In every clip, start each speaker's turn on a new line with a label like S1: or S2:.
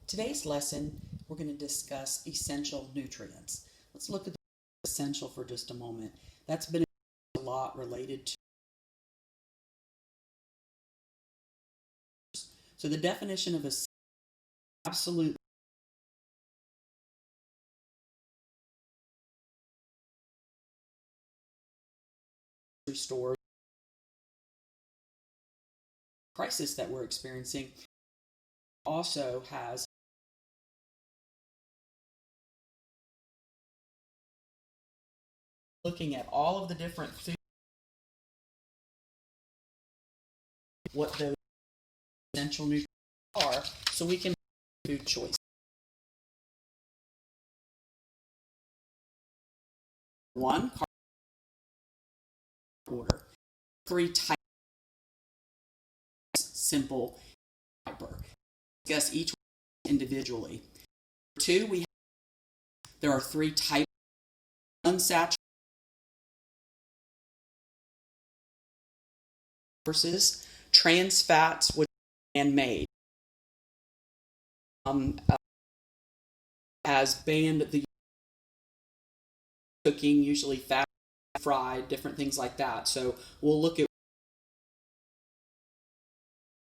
S1: Today's lesson, we're going to discuss essential nutrients. Let's look at the essential for just a moment. That's been a lot related to. So the definition of absolute restore crisis that we're experiencing also has looking at all of the different food, what those essential nutrients are, so we can make food choice. One, order. 3 types, simple, fiber. Discuss each one individually. 2, there are 3 types of unsaturated versus trans fats, which are man-made. Has banned the cooking, usually fat, fried, different things like that. So we'll look at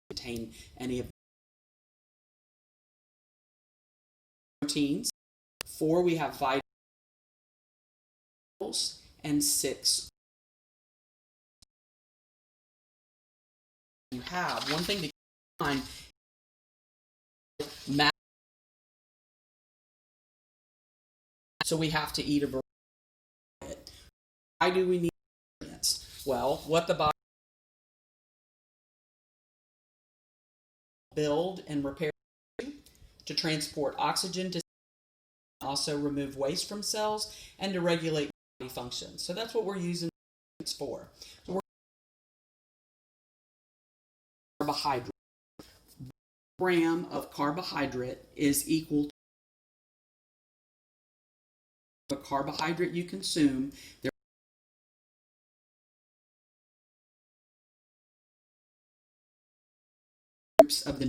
S1: contain any of proteins. 4, we have vitamins, and 6. You have one thing to keep in mind. So we have to eat a variety of it. Why do we need nutrients? Well, what the body build and repair to transport oxygen to also remove waste from cells and to regulate body function. So that's what we're using nutrients for. So carbohydrate. 1 gram of carbohydrate is equal to the carbohydrate you consume. There are groups of the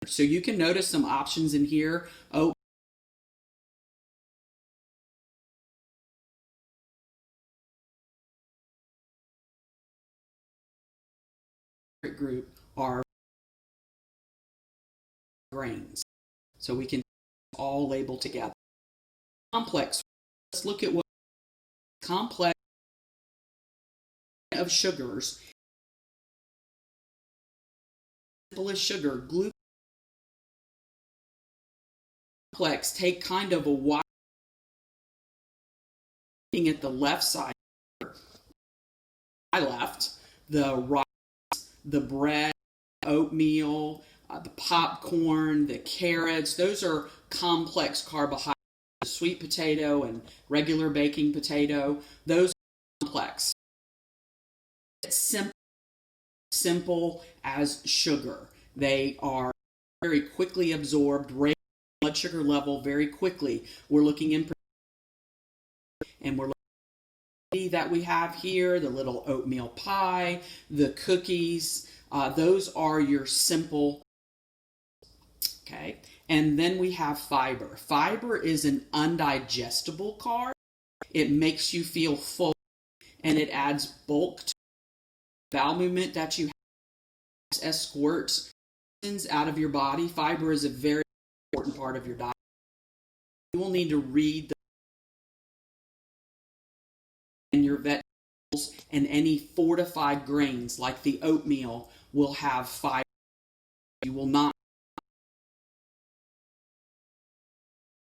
S1: so you can notice some options in here. Oat group are grains. So we can all label together. Complex. Let's look at what complex of sugars. Simple as sugar, glucose. Complex take kind of a wide looking at the left side. I left the rice, the bread, oatmeal, the popcorn, the carrots. Those are complex carbohydrates. The sweet potato and regular baking potato, those are complex. It's simple as sugar. They are very quickly absorbed, raise blood sugar level very quickly. We're looking in and we're looking at that we have here, the little oatmeal pie, the cookies. Those are your simple. Okay. And then we have fiber. Fiber is an undigestible carb. It makes you feel full and it adds bulk to the bowel movement that you have, escorts toxins out of your body. Fiber is a very important part of your diet. You will need to read and your vegetables and any fortified grains like the oatmeal will have fiber. You will not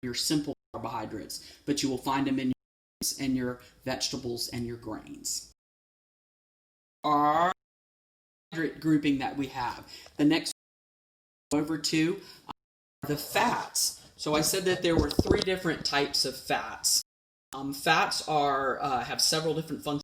S1: your simple carbohydrates, but you will find them in your meats and your vegetables and your grains. Our grouping that we have. The next over to the fats. So I said that there were 3 different types of fats. Fats are have several different functions.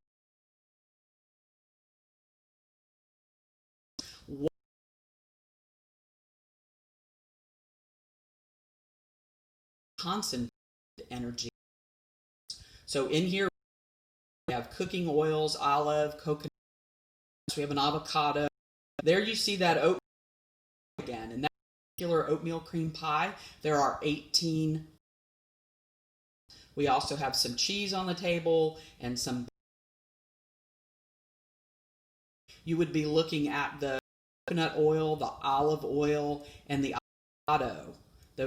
S1: Constant energy. So in here we have cooking oils, olive, coconut. We have an avocado. There you see that oat again, and Regular oatmeal cream pie, there are 18. We also have some cheese on the table and some. You would be looking at the coconut oil, the olive oil, and the avocado. Those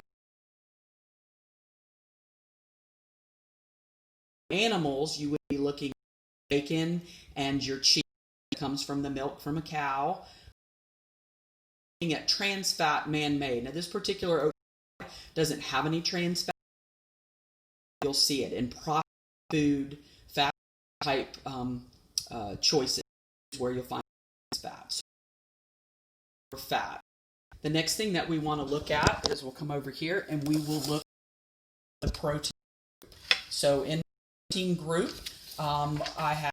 S1: animals, you would be looking at bacon and your cheese that comes from the milk from a cow. Looking at trans fat man-made. Now this particular oat doesn't have any trans fat. You'll see it in processed food, fat type choices where you'll find fats. So, fat. The next thing that we want to look at is we'll come over here and we will look at the protein. So in the protein group, I have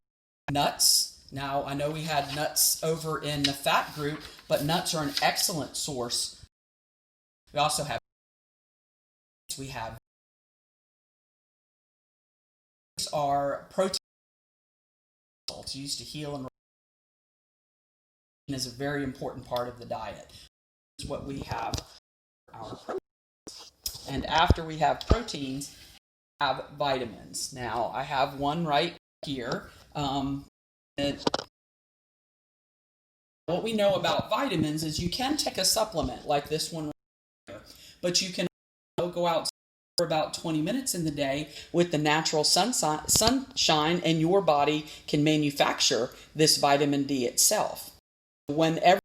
S1: nuts. Now I know we had nuts over in the fat group, but nuts are an excellent source. We also have these are protein salts used to heal and is a very important part of the diet. This is what we have our proteins. And after we have proteins, we have vitamins. Now I have one right here. What we know about vitamins is you can take a supplement like this one right here, but you can go out for about 20 minutes in the day with the natural sunshine, and your body can manufacture this vitamin D itself. Whenever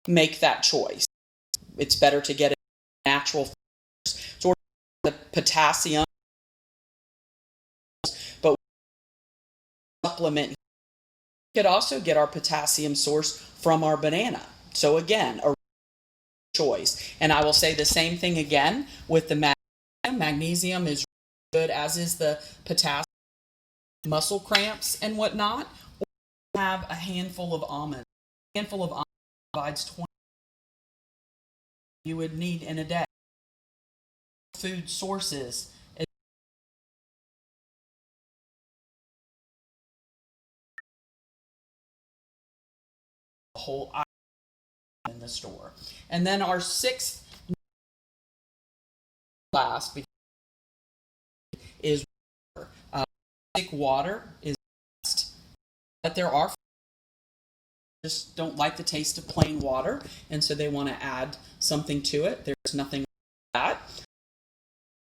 S1: make that choice, it's better to get a natural source of the potassium, but supplement. We could also get our potassium source from our banana. So again, a choice. And I will say the same thing again with the magnesium. Magnesium is good, as is the potassium. Muscle cramps and whatnot. Or have a handful of almonds. A handful of almonds provides 20 you would need in a day. Food sources. A whole item in the store. And then our sixth class is water. Water is best, but there are just don't like the taste of plain water, and so they want to add something to it. There's nothing like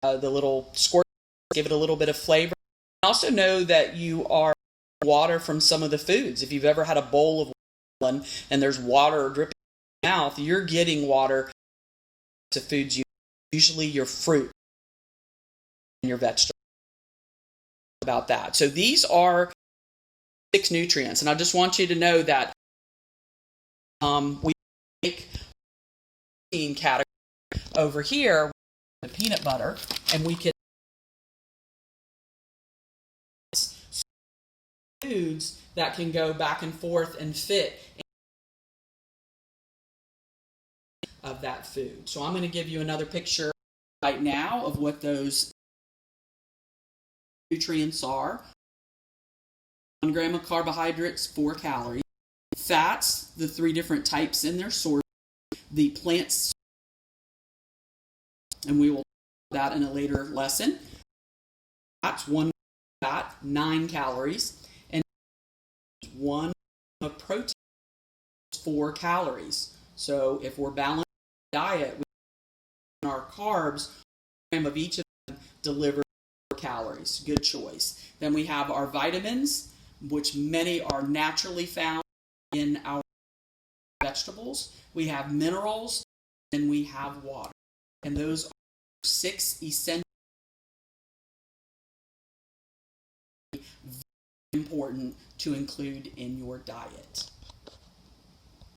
S1: that. The little squirt, give it a little bit of flavor. Also know that you are water from some of the foods. If you've ever had a bowl of water and there's water dripping in your mouth, you're getting water to foods. Usually your fruit and your vegetables. About that. So these are 6 nutrients, and I just want you to know that we make protein category over here the peanut butter, and we can foods that can go back and forth and fit of that food. So I'm going to give you another picture right now of what those nutrients are. 1 gram of carbohydrates, 4 calories. Fats, the 3 different types in their source. The plants, and we will do that in a later lesson. Fats, 1 fat, 9 calories. And 1 of protein, 4 calories. So if we're balanced diet, we our carbs, 1 gram of each of them deliver calories. Good choice. Then we have our vitamins, which many are naturally found in our vegetables. We have minerals, and we have water. And those are 6 essential, very important to include in your diet.